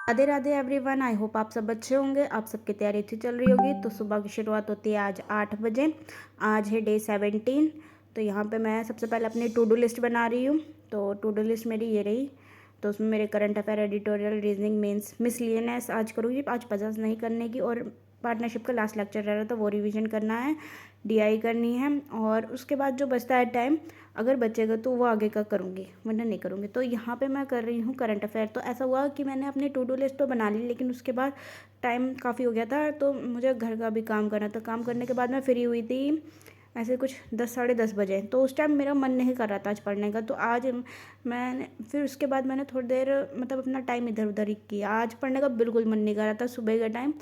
Radhe Radhe everyone. I hope आप सब अच्छे होंगे। आप सबकी तैयारी अच्छी चल रही होगी। तो सुबह की शुरुआत होती है आज 8 बजे। आज है डे 17। तो यहाँ पे मैं सबसे पहले अपनी टू डू लिस्ट बना रही हूँ। तो टू डू लिस्ट मेरी ये रही। तो उसमें मेरे current affair, editorial, reasoning, mains, miscellaneous आज करूँगी। आज पजल्स नहीं करने की। और पार्टनरशिप का लास्ट लेक्चर रह रहा था, वो रिवीजन करना है, डीआई करनी है। और उसके बाद जो बचता है टाइम, अगर बचेगा तो वो आगे का करूँगी, वरना नहीं करूँगी। तो यहाँ पे मैं कर रही हूँ करंट अफेयर। तो ऐसा हुआ कि मैंने अपनी टू डू लिस्ट तो बना ली, लेकिन उसके बाद टाइम काफ़ी हो गया था, तो मुझे घर का भी काम करना था। काम करने के बाद मैं फ्री हुई थी ऐसे कुछ 10 साढ़े 10 बजे। तो उस टाइम मेरा मन नहीं कर रहा था आज पढ़ने का। तो आज मैंने फिर उसके बाद मैंने थोड़ी देर मतलब अपना टाइम इधर उधर ही किया। आज पढ़ने का बिल्कुल मन नहीं कर रहा था सुबह का टाइम,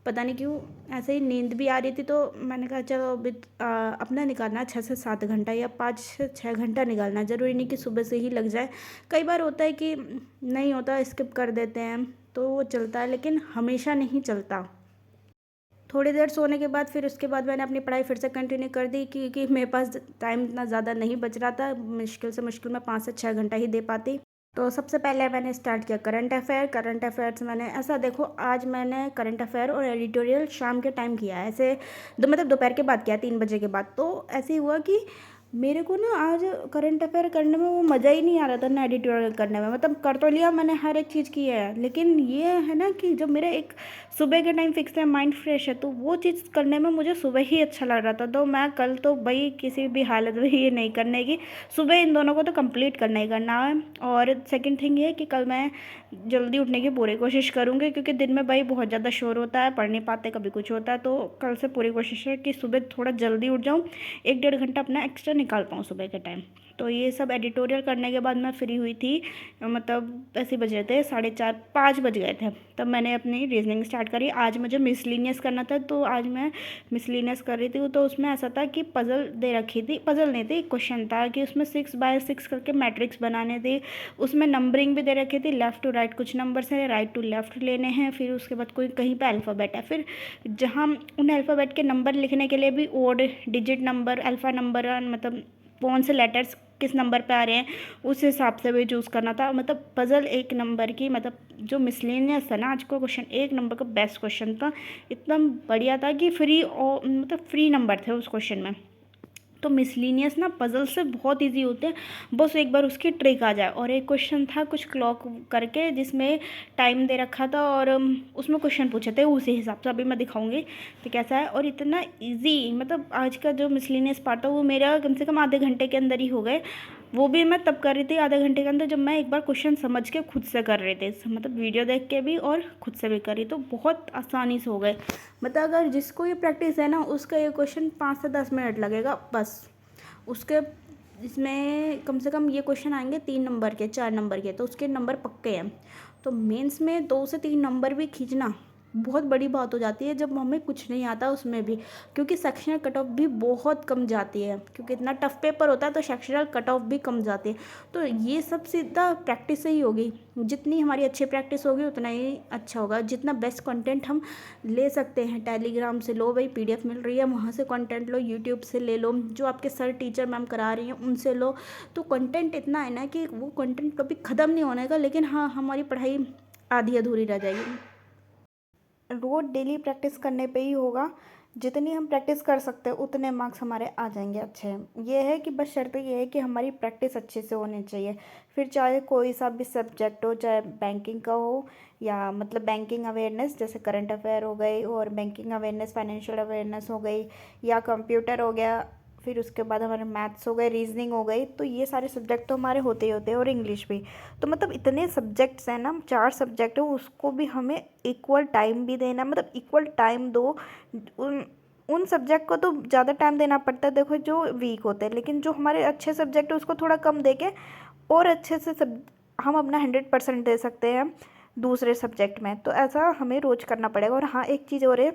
पता नहीं क्यों। ऐसे ही नींद भी आ रही थी, तो मैंने कहा चलो अभी अपना निकालना 6 से 7 घंटा या 5 से 6 घंटा निकालना। ज़रूरी नहीं कि सुबह से ही लग जाए। कई बार होता है कि नहीं होता, स्किप कर देते हैं, तो वो चलता है, लेकिन हमेशा नहीं चलता। थोड़ी देर सोने के बाद फिर उसके बाद मैंने अपनी पढ़ाई फिर से कंटिन्यू कर दी, क्योंकि मेरे पास टाइम इतना ज़्यादा नहीं बच रहा था। मुश्किल से मुश्किल में 5 से 6 घंटा ही दे पाती। तो सबसे पहले मैंने स्टार्ट किया करंट अफेयर। करंट अफेयर्स मैंने ऐसा देखो, आज मैंने करंट अफेयर और एडिटोरियल शाम के टाइम किया है, ऐसे मतलब दोपहर के बाद किया, 3 बजे के बाद। तो ऐसे ही हुआ कि मेरे को ना आज करंट अफेयर करने में वो मज़ा ही नहीं आ रहा था, ना एडिटोरियल करने में। मतलब कर तो लिया मैंने, हर एक चीज़ की है, लेकिन ये है ना कि जब मेरा एक सुबह के टाइम फिक्स है, माइंड फ्रेश है, तो वो चीज़ करने में मुझे सुबह ही अच्छा लग रहा था। तो मैं कल तो भाई किसी भी हालत में ये नहीं करने की, सुबह इन दोनों को तो कंप्लीट करना ही करना है। और सेकंड थिंग ये है कि कल मैं जल्दी उठने की पूरी कोशिश करूँगी, क्योंकि दिन में भाई बहुत ज़्यादा शोर होता है, पढ़ नहीं पाते, कभी कुछ होता है। तो कल से पूरी कोशिश है कि सुबह थोड़ा जल्दी उठ जाऊँ, 1 डेढ़ घंटा अपना एक्स्ट्रा निकाल पाऊँ सुबह के टाइम। तो ये सब एडिटोरियल करने के बाद मैं फ्री हुई थी, मतलब ऐसे बज रहे थे 4:30 5 बज गए थे, तब मैंने अपनी रीजनिंग स्टार्ट करी। आज मुझे मिसलिनियस करना था, तो आज मैं मिसलिनियस कर रही थी। तो उसमें ऐसा था कि पज़ल दे रखी थी, पज़ल नहीं थी, क्वेश्चन था कि उसमें 6x6 करके मैट्रिक्स बनाने थे। उसमें नंबरिंग भी दे रखी थी, लेफ़्ट टू राइट कुछ नंबर्स हैं, राइट टू लेफ़्ट लेने हैं। फिर उसके बाद कोई कहीं पे अल्फ़ाबेट है, फिर जहाँ उन अल्फ़ाबेट के नंबर लिखने के लिए भी odd digit number, alpha number, मतलब कौन से लेटर्स किस नंबर पे आ रहे हैं, उस हिसाब से भी चूज़ करना था। मतलब पज़ल एक नंबर की, मतलब जो मिसलेनियस था ना, आज का क्वेश्चन 1 नंबर का बेस्ट क्वेश्चन था। इतना बढ़िया था कि फ्री और मतलब फ्री नंबर थे उस क्वेश्चन में। तो मिसलिनियस ना पज़ल से बहुत इजी होते हैं, बस एक बार उसकी ट्रिक आ जाए। और एक क्वेश्चन था कुछ क्लॉक करके, जिसमें टाइम दे रखा था, और उसमें क्वेश्चन पूछे थे उसी हिसाब से। अभी मैं दिखाऊंगी कि कैसा है। और इतना इजी, मतलब आज का जो मिसलिनियस पार्ट था वो मेरा कम से कम आधे घंटे के अंदर ही हो गए। वो भी मैं तब कर रही थी आधे घंटे के अंदर, जब मैं एक बार क्वेश्चन समझ के खुद से कर रहे थे, मतलब वीडियो देख के भी और खुद से भी करी, तो बहुत आसानी से हो गए। मतलब अगर जिसको ये प्रैक्टिस है ना, उसका ये क्वेश्चन 5 से 10 मिनट लगेगा बस। उसके इसमें कम से कम ये क्वेश्चन आएंगे 3 नंबर के, 4 नंबर के, तो उसके नंबर पक्के हैं। तो मेंस में 2 से 3 नंबर भी खींचना बहुत बड़ी बात हो जाती है, जब हमें कुछ नहीं आता उसमें भी, क्योंकि सेक्शनल कट ऑफ भी बहुत कम जाती है, क्योंकि इतना टफ पेपर होता है, तो सेक्शनल कट ऑफ भी कम जाती है। तो ये सब सीधा प्रैक्टिस से ही होगी। जितनी हमारी अच्छी प्रैक्टिस होगी उतना ही अच्छा होगा। जितना बेस्ट कंटेंट हम ले सकते हैं, टेलीग्राम से लो भाई, पीडीएफ मिल रही है, वहाँ से कंटेंट लो, यूट्यूब से ले लो, जो आपके सर टीचर मैम करा रही हैं उनसे लो। तो कंटेंट इतना है ना कि वो कंटेंट कभी ख़त्म नहीं होने का, लेकिन हाँ हमारी पढ़ाई आधी अधूरी रह जाएगी। रोज़ डेली प्रैक्टिस करने पे ही होगा। जितनी हम प्रैक्टिस कर सकते हैं उतने मार्क्स हमारे आ जाएंगे अच्छे। ये है कि बस शर्त ये है कि हमारी प्रैक्टिस अच्छे से होनी चाहिए। फिर चाहे कोई सा भी सब्जेक्ट हो, चाहे बैंकिंग का हो या मतलब बैंकिंग अवेयरनेस जैसे करंट अफेयर हो गई, और बैंकिंग अवेयरनेस, फाइनेंशियल अवेयरनेस हो गई, या कंप्यूटर हो गया, फिर उसके बाद हमारे मैथ्स हो गए, रीजनिंग हो गई। तो ये सारे सब्जेक्ट तो हमारे होते ही होते हैं, और इंग्लिश भी। तो मतलब इतने सब्जेक्ट्स हैं ना, 4 सब्जेक्ट है, उसको भी हमें इक्वल टाइम भी देना, मतलब इक्वल टाइम दो। उन उन सब्जेक्ट को तो ज़्यादा टाइम देना पड़ता है, देखो जो वीक होते हैं, लेकिन जो हमारे अच्छे सब्जेक्ट है उसको थोड़ा कम दे के और अच्छे से सब हम अपना 100% दे सकते हैं दूसरे सब्जेक्ट में। तो ऐसा हमें रोज़ करना पड़ेगा। और हाँ, एक चीज़ और है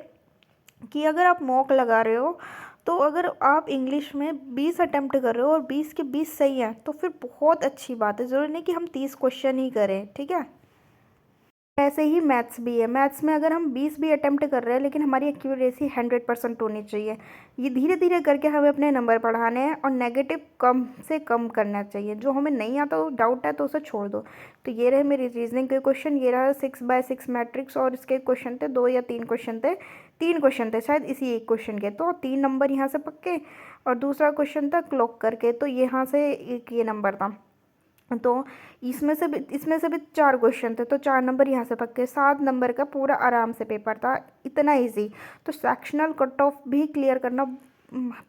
कि अगर आप मॉक लगा रहे हो, तो अगर आप इंग्लिश में 20 अटेम्प्ट कर रहे हो और 20 के 20 सही हैं, तो फिर बहुत अच्छी बात है। ज़रूरी नहीं कि हम 30 क्वेश्चन ही करें, ठीक है। ऐसे ही मैथ्स भी है। मैथ्स में अगर हम 20 भी अटेम्प्ट कर रहे हैं लेकिन हमारी एक्यूरेसी 100% होनी चाहिए। ये धीरे धीरे करके हमें अपने नंबर बढ़ाने हैं और नेगेटिव कम से कम करना चाहिए। जो हमें नहीं आता वो डाउट है तो उसे छोड़ दो। तो ये रहे मेरी रीजनिंग के क्वेश्चन। ये रहा 6x6 मैट्रिक्स और इसके क्वेश्चन थे 2 या 3 क्वेश्चन थे। 3 क्वेश्चन थे शायद इसी एक क्वेश्चन के, तो 3 नंबर यहाँ से पक्के। और दूसरा क्वेश्चन था क्लॉक करके, तो यहाँ से एक ये नंबर था। तो इसमें से भी 4 क्वेश्चन थे, तो 4 नंबर यहाँ से पक्के। 7 नंबर का पूरा आराम से पेपर था, इतना इजी। तो सेक्शनल कट ऑफ भी क्लियर करना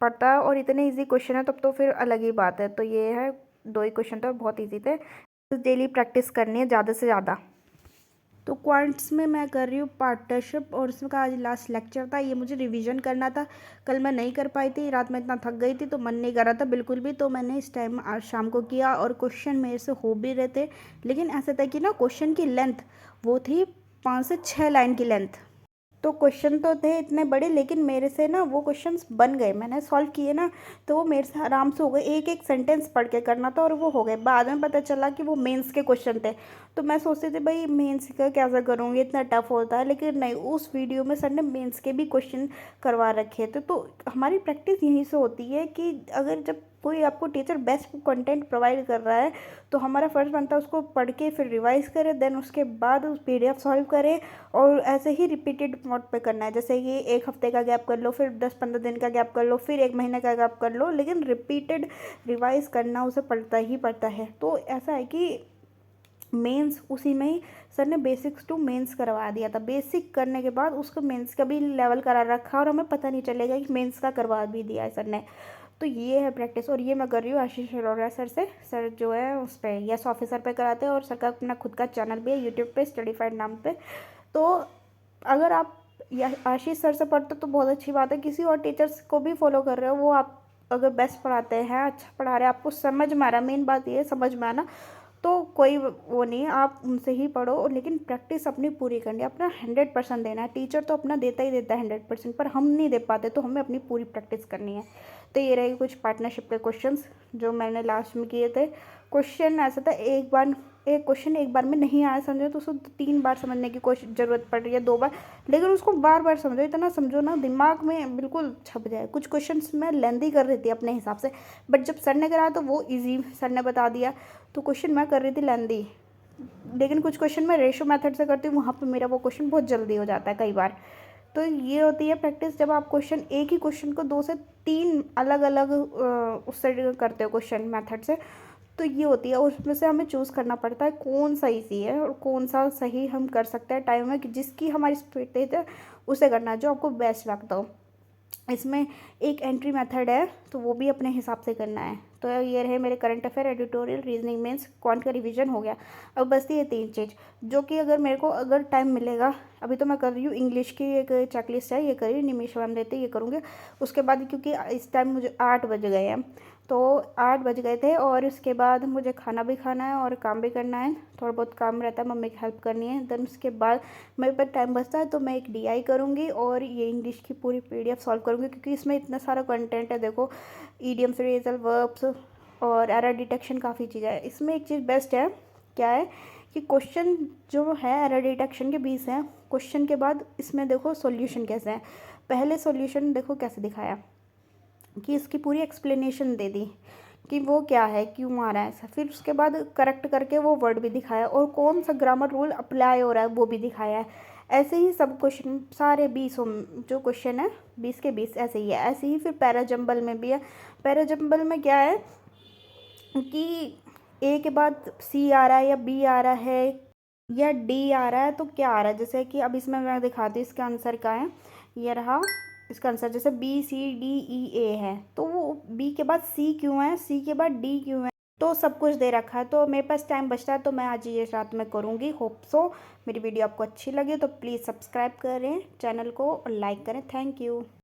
पड़ता है, और इतने इजी क्वेश्चन है तब तो फिर अलग ही बात है। तो ये है 2 ही क्वेश्चन थे, बहुत इजी थे। तो डेली प्रैक्टिस करनी है ज़्यादा से ज़्यादा। तो क्वांट्स में मैं कर रही हूँ पार्टनरशिप, और उसमें का आज लास्ट लेक्चर था। ये मुझे रिवीजन करना था, कल मैं नहीं कर पाई थी, रात में इतना थक गई थी तो मन नहीं कर रहा था बिल्कुल भी। तो मैंने इस टाइम आज शाम को किया, और क्वेश्चन मेरे से हो भी रहे थे। लेकिन ऐसा था कि ना क्वेश्चन की लेंथ वो थी 5 से 6 लाइन की लेंथ। तो क्वेश्चन तो थे इतने बड़े, लेकिन मेरे से ना वो क्वेश्चंस बन गए, मैंने सॉल्व किए ना, तो वो मेरे से आराम से हो गए। एक एक सेंटेंस पढ़ के करना था और वो हो गए। बाद में पता चला कि वो मेंस के क्वेश्चन थे। तो मैं सोचती थी भाई मेंस का कैसा करूँगी, इतना टफ होता है, लेकिन नहीं, उस वीडियो में सर ने मेंस के भी क्वेश्चन करवा रखे थे। तो हमारी प्रैक्टिस यहीं से होती है कि अगर जब कोई आपको टीचर बेस्ट कंटेंट प्रोवाइड कर रहा है तो हमारा फ़र्ज़ बनता है उसको पढ़ के फिर रिवाइज़ करें, देन उसके बाद उस PDF सॉल्व करें। और ऐसे ही रिपीटेड मोड पे करना है। जैसे कि 1 हफ्ते का गैप कर लो, फिर 10-15 दिन का गैप कर लो, फिर 1 महीने का गैप कर लो, लेकिन रिपीटेड रिवाइज़ करना उसे पड़ता ही पड़ता है। तो ऐसा है कि मेंस उसी में ही सर ने बेसिक्स टू मेंस करवा दिया था। बेसिक करने के बाद उसको मेंस का भी लेवल करा रखा, और हमें पता नहीं चलेगा कि मेंस का करवा भी दिया है सर ने। तो ये है प्रैक्टिस, और ये मैं कर रही हूँ आशीष अरोड़ा सर से। सर जो है उस पर यस ऑफिसर पे कराते हैं, और सर का अपना खुद का चैनल भी है यूट्यूब पे, स्टडीफाइड नाम पे। तो अगर आप या आशीष सर से पढ़ते हो तो बहुत अच्छी बात है। किसी और टीचर्स को भी फॉलो कर रहे हो, वो आप अगर बेस्ट पढ़ाते हैं, अच्छा पढ़ा रहे हैं, आपको समझ में आ रहा है, मेन बात ये है समझ में आना, तो कोई वो नहीं है, आप उनसे ही पढ़ो। लेकिन प्रैक्टिस अपनी पूरी करनी है, अपना 100% देना है। टीचर तो अपना देता ही देता है 100%, पर हम नहीं दे पाते, तो हमें अपनी पूरी प्रैक्टिस करनी है। तो ये रहे कुछ पार्टनरशिप के क्वेश्चंस जो मैंने लास्ट में किए थे। क्वेश्चन ऐसा था, एक क्वेश्चन एक बार में नहीं आया समझो तो उसको 3 बार समझने की कोशिश ज़रूरत पड़ रही है, 2 बार, लेकिन उसको बार बार समझो। इतना समझो ना दिमाग में बिल्कुल छप जाए। कुछ क्वेश्चंस मैं लेंदी कर रही थी अपने हिसाब से, बट जब सर ने कराया तो वो ईजी सर ने बता दिया। तो क्वेश्चन मैं कर रही थी लेंदी, लेकिन कुछ क्वेश्चन मैं रेशो मेथड से करती हूँ, वहाँ पर मेरा वो क्वेश्चन बहुत जल्दी हो जाता है कई बार। तो ये होती है प्रैक्टिस, जब आप एक ही क्वेश्चन को 2 से 3 अलग अलग उससे करते हो क्वेश्चन मेथड से, तो ये होती है। और उसमें से हमें चूज़ करना पड़ता है कौन सा ईजी है और कौन सा सही हम कर सकते हैं टाइम में, कि जिसकी हमारी स्पीड तेज है उसे करना है, जो आपको बेस्ट लगता हो। इसमें एक एंट्री मेथड है, तो वो भी अपने हिसाब से करना है। तो ये रहे मेरे current affair, editorial, reasoning, mains, quant का रिवीजन हो गया। अब बसती ये 3 चीज़, जो कि अगर मेरे को अगर टाइम मिलेगा, अभी तो मैं कर रही हूँ इंग्लिश की एक चेकलिस्ट है, ये करी निमिष मैम देते, ये करूँगी। उसके बाद क्योंकि इस टाइम मुझे 8 बज गए हैं, तो 8 बज गए थे, और उसके बाद मुझे खाना भी खाना है और काम भी करना है, थोड़ा बहुत काम रहता है, मम्मी की हेल्प करनी है। देन उसके बाद मेरे पास टाइम बचता है तो मैं एक DI करूँगी, और ये इंग्लिश की पूरी PDF सॉल्व करूँगी, क्योंकि इसमें इतना सारा कंटेंट है। देखो ईडियम्स, फ्रेजल वर्ब्स और एरर डिटेक्शन, काफ़ी चीज़ें हैं इसमें। एक चीज़ बेस्ट है, क्या है कि क्वेश्चन जो है एरर डिटेक्शन के 20 हैं क्वेश्चन के बाद, इसमें देखो सॉल्यूशन कैसे है। पहले सॉल्यूशन देखो कैसे दिखाया, कि इसकी पूरी एक्सप्लेनेशन दे दी कि वो क्या है, क्यों आ रहा है ऐसा। फिर उसके बाद करेक्ट करके वो वर्ड भी दिखाया, और कौन सा ग्रामर रूल अप्लाई हो रहा है वो भी दिखाया है। ऐसे ही सब क्वेश्चन सारे 20 जो क्वेश्चन है 20 के 20 ऐसे ही है। ऐसे ही फिर पैराजम्बल में भी है। पैराजम्बल में क्या है कि A के बाद C आ रहा है या B आ रहा है या D आ रहा है, तो क्या आ रहा है। जैसे कि अब इसमें मैं दिखाती हूँ इसका आंसर क्या है। ये रहा इसका आंसर, जैसे BCDEA है, तो वो B के बाद C क्यों है, C के बाद D क्यों है, तो सब कुछ दे रखा है। तो मेरे पास टाइम बचता है तो मैं आज ये रात में करूँगी। होप सो मेरी वीडियो आपको अच्छी लगे तो प्लीज़ सब्सक्राइब करें चैनल को और लाइक करें। Thank you.